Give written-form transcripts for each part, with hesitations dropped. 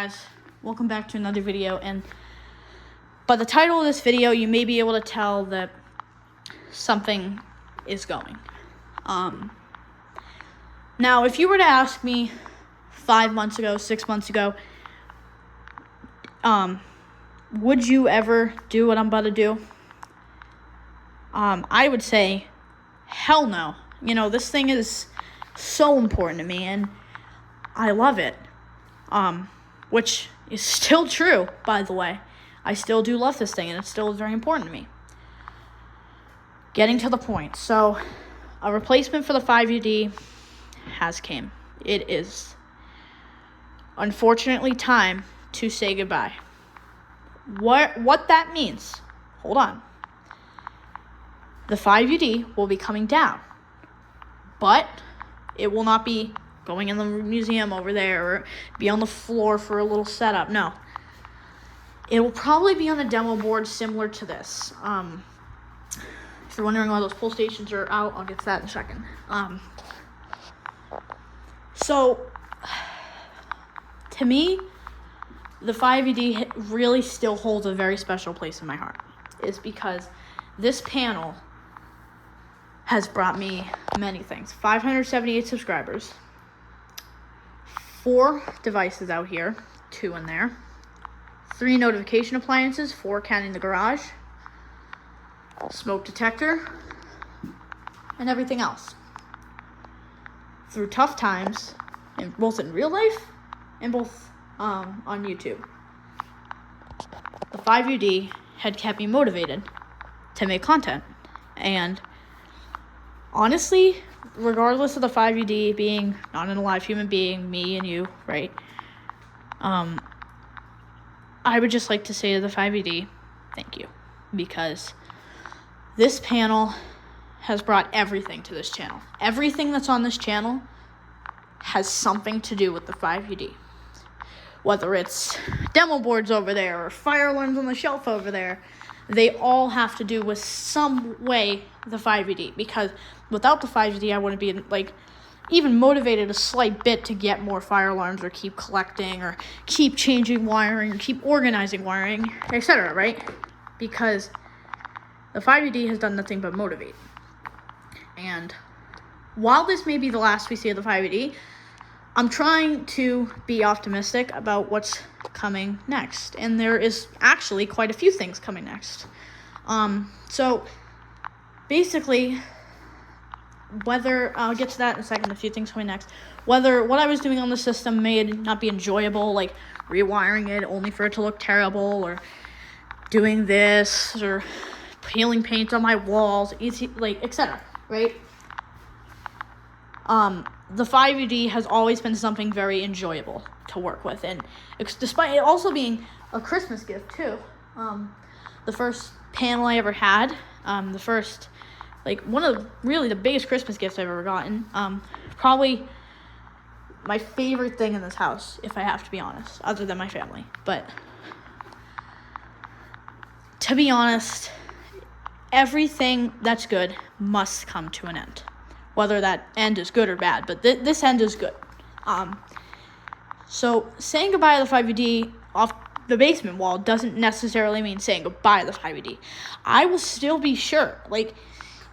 Guys, welcome back to another video, and by the title of this video you may be able to tell that something is going. Now if you were to ask me 5 months ago, 6 months ago, would you ever do what I'm about to do? I would say hell no. You know, this thing is so important to me and I love it. Which is still true, by the way. I still do love this thing, and it still is very important to me. Getting to the point. So, a replacement for the 5UD has came. It is, unfortunately, time to say goodbye. What that means, hold on. The 5UD will be coming down, but it will not be going in the museum over there or be on the floor for a little setup. No. It will probably be on a demo board similar to this. If you're wondering why those pull stations are out, I'll get to that in a second. So, to me, the 5UD really still holds a very special place in my heart. It's because this panel has brought me many things. 578 subscribers. 4 devices out here, 2 in there, 3 notification appliances, 4 counting the garage, smoke detector, and everything else. Through tough times, both in real life and both on YouTube. The 5UD had kept me motivated to make content, and honestly, regardless of the 5UD being not an alive human being, me and you, right? I would just like to say to the 5UD, thank you. Because this panel has brought everything to this channel. Everything that's on this channel has something to do with the 5UD. Whether it's demo boards over there or fire alarms on the shelf over there, they all have to do with some way the 5UD, because without the 5UD, I wouldn't be even motivated a slight bit to get more fire alarms or keep collecting or keep changing wiring or keep organizing wiring, etc., right? Because the 5UD has done nothing but motivate. And while this may be the last we see of the 5UD, I'm trying to be optimistic about what's coming next. And there is actually quite a few things coming next. So basically, whether, I'll get to that in a second, a few things coming next. Whether what I was doing on the system may not be enjoyable, like rewiring it only for it to look terrible, or doing this, or peeling paint on my walls, etc., right? The 5UD has always been something very enjoyable to work with, and despite it also being a Christmas gift too. The first panel I ever had, the first, one of really the biggest Christmas gifts I've ever gotten. Probably my favorite thing in this house, if I have to be honest, other than my family. But to be honest, everything that's good must come to an end. Whether that end is good or bad, but this end is good. So saying goodbye to the 5UD off the basement wall doesn't necessarily mean saying goodbye to the 5UD. I will still be sure,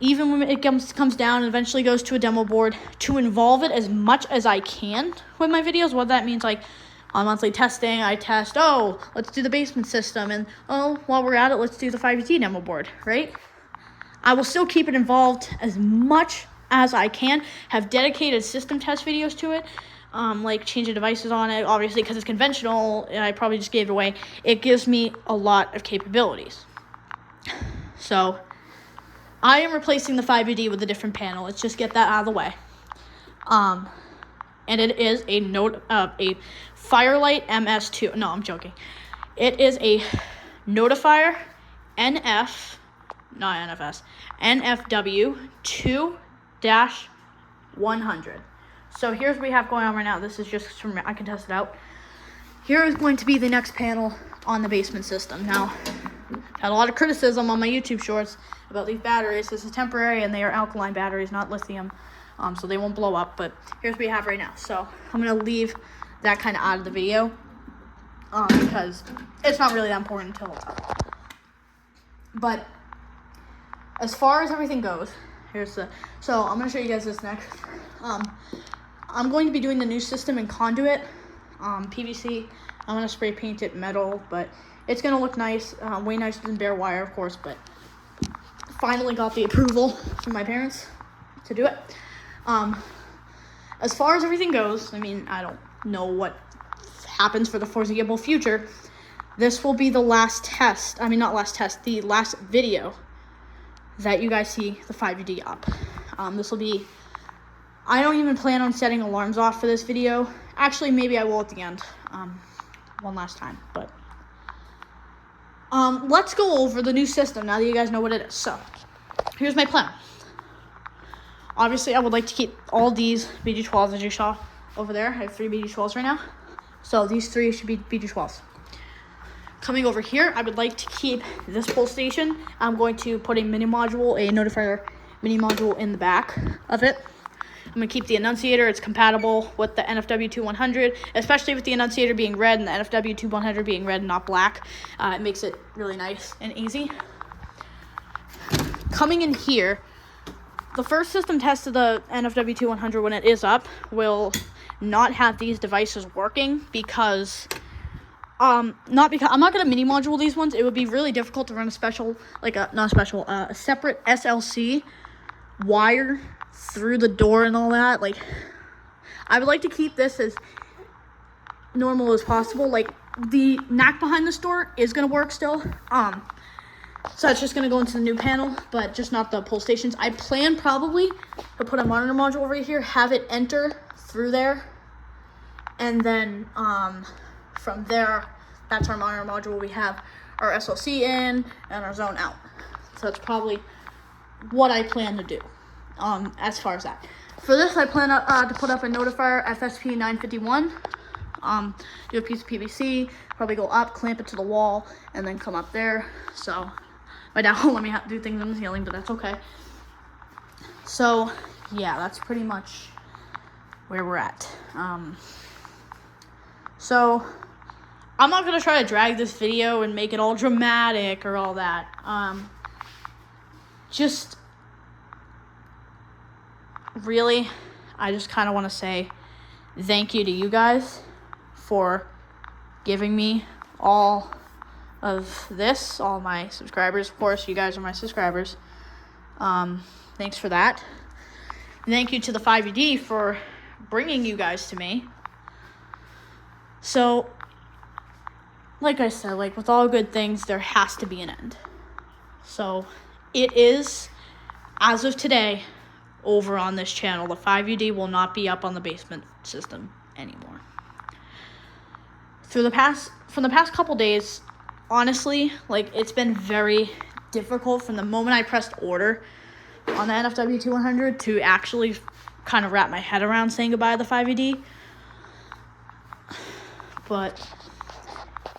even when it comes down and eventually goes to a demo board, to involve it as much as I can with my videos. Whether that means on monthly testing, I test, let's do the basement system, and while we're at it, let's do the 5UD demo board, right? I will still keep it involved as much as I can, have dedicated system test videos to it, changing devices on it, obviously, because it's conventional, and I probably just gave it away. It gives me a lot of capabilities. So, I am replacing the 5UD with a different panel. Let's just get that out of the way. And it is a Firelight MS2. No, I'm joking. It is a Notifier NFW 2-100. So here's what we have going on right now. This is just from, I can test it out. Here is going to be the next panel on the basement system. Now, I've had a lot of criticism on my YouTube shorts about these batteries. This is temporary, and they are alkaline batteries, not lithium, so they won't blow up. But here's what we have right now. So I'm going to leave that kind of out of the video. because it's not really that important until it's up. But as far as everything goes, so I'm going to show you guys this next. I'm going to be doing the new system in conduit, PVC. I'm going to spray paint it metal, but it's going to look nice, way nicer than bare wire, of course, but finally got the approval from my parents to do it. As far as everything goes, I mean, I don't know what happens for the foreseeable future. This will be the last test. I mean, not last test, the last video that you guys see the 5UD up. This will be, I don't even plan on setting alarms off for this video. Actually, maybe I will at the end, one last time, but let's go over the new system now that you guys know what it is. So, here's my plan. Obviously, I would like to keep all these BG12s as you saw over there. I have 3 BG12s right now. So, these 3 should be BG12s. Coming over here, I would like to keep this pull station. I'm going to put a mini module, a notifier mini module in the back of it. I'm going to keep the annunciator. It's compatible with the NFW2100, especially with the annunciator being red and the NFW2100 being red and not black. It makes it really nice and easy. Coming in here, the first system test of the NFW2100 when it is up will not have these devices working because I'm not going to mini module these ones. It would be really difficult to run a special, a separate SLC wire through the door and all that. Like, I would like to keep this as normal as possible. Like, the NAC behind this door is going to work still. So it's just going to go into the new panel, but just not the pull stations. I plan probably to put a monitor module over here, have it enter through there, and then from there, that's our monitor module. We have our SLC in and our zone out. So that's probably what I plan to do as far as that. For this, I plan to put up a notifier FSP 951, do a piece of PVC, probably go up, clamp it to the wall, and then come up there. So my dad won't let me do things in the ceiling, but that's okay. So yeah, that's pretty much where we're at. So I'm not going to try to drag this video and make it all dramatic or all that. Just really, I just kind of want to say thank you to you guys for giving me all of this, all my subscribers. Of course, you guys are my subscribers. Thanks for that. Thank you to the 5UD for bringing you guys to me. So, like I said, like with all good things, there has to be an end. So, it is, as of today, over on this channel. The 5UD will not be up on the basement system anymore. From the past couple days, honestly, like, it's been very difficult from the moment I pressed order on the NFW2100 to actually kind of wrap my head around saying goodbye to the 5UD. But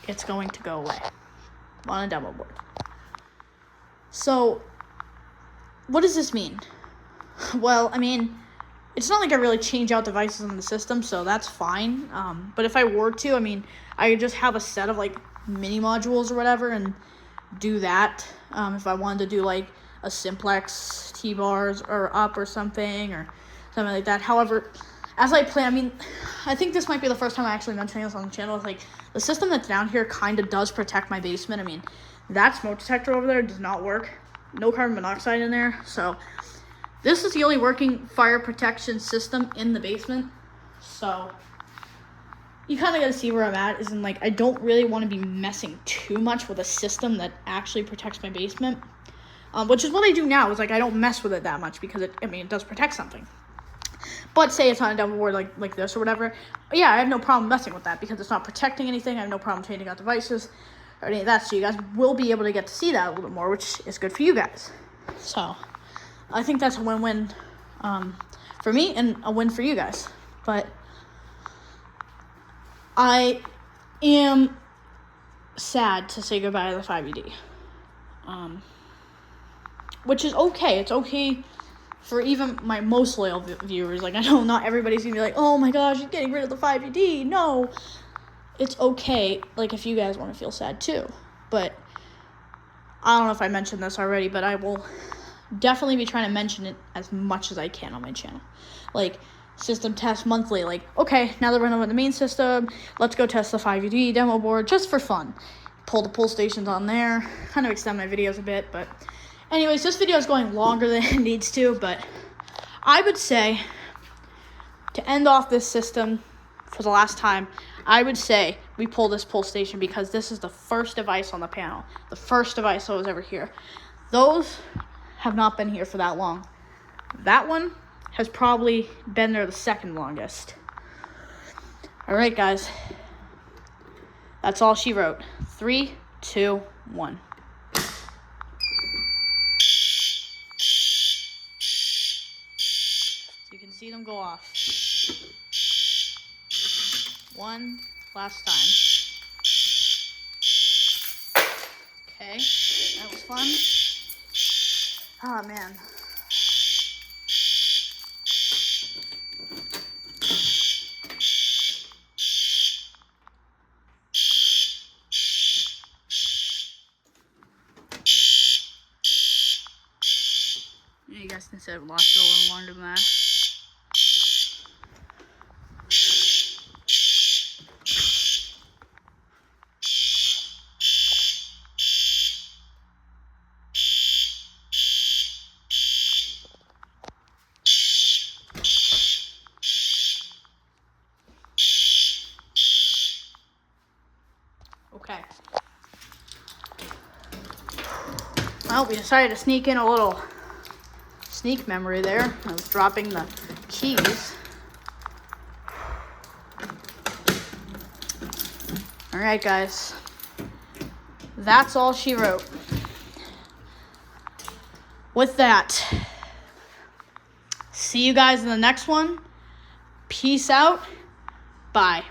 it's going to go away on a demo board. So, what does this mean? Well, I mean, it's not like I really change out devices in the system, so that's fine. But if I were to, I mean, I could just have a set of, like, mini modules or whatever and do that. If I wanted to do, like, a simplex T-bars or up or something like that. However, as I plan, I mean, I think this might be the first time I actually mentioning this on the channel. It's like, the system that's down here kind of does protect my basement. I mean, that smoke detector over there does not work. No carbon monoxide in there. So, this is the only working fire protection system in the basement. So, you kind of got to see where I'm at. Is in, like, I don't really want to be messing too much with a system that actually protects my basement. Which is what I do now. Is, like, I don't mess with it that much because, it does protect something. But say it's on a demo board like this or whatever. Yeah, I have no problem messing with that because it's not protecting anything. I have no problem changing out devices or any of that. So you guys will be able to get to see that a little bit more, which is good for you guys. So I think that's a win-win for me and a win for you guys. But I am sad to say goodbye to the 5UD. Which is okay. It's okay for even my most loyal viewers. Like, I know not everybody's gonna be like, oh my gosh, you're getting rid of the 5UD. No. it's okay, like, if you guys want to feel sad too. But I don't know if I mentioned this already, but I will definitely be trying to mention it as much as I can on my channel. Like, system test monthly. Like, okay, now that we're done with the main system, let's go test the 5UD demo board just for fun. Pull the pull stations on there. Kind of extend my videos a bit, but anyways, this video is going longer than it needs to, but I would say to end off this system for the last time, I would say we pull this pull station because this is the first device on the panel. The first device that was ever here. Those have not been here for that long. That one has probably been there the second longest. All right, guys. That's all she wrote. 3, 2, 1. So you can see them go off. One last time. Okay, that was fun. Oh, man. You guys can sit and watch it a little longer than that. Okay. Well, we decided to sneak in a little sneak memory there. I was dropping the keys. All right, guys. That's all she wrote. With that, see you guys in the next one. Peace out. Bye.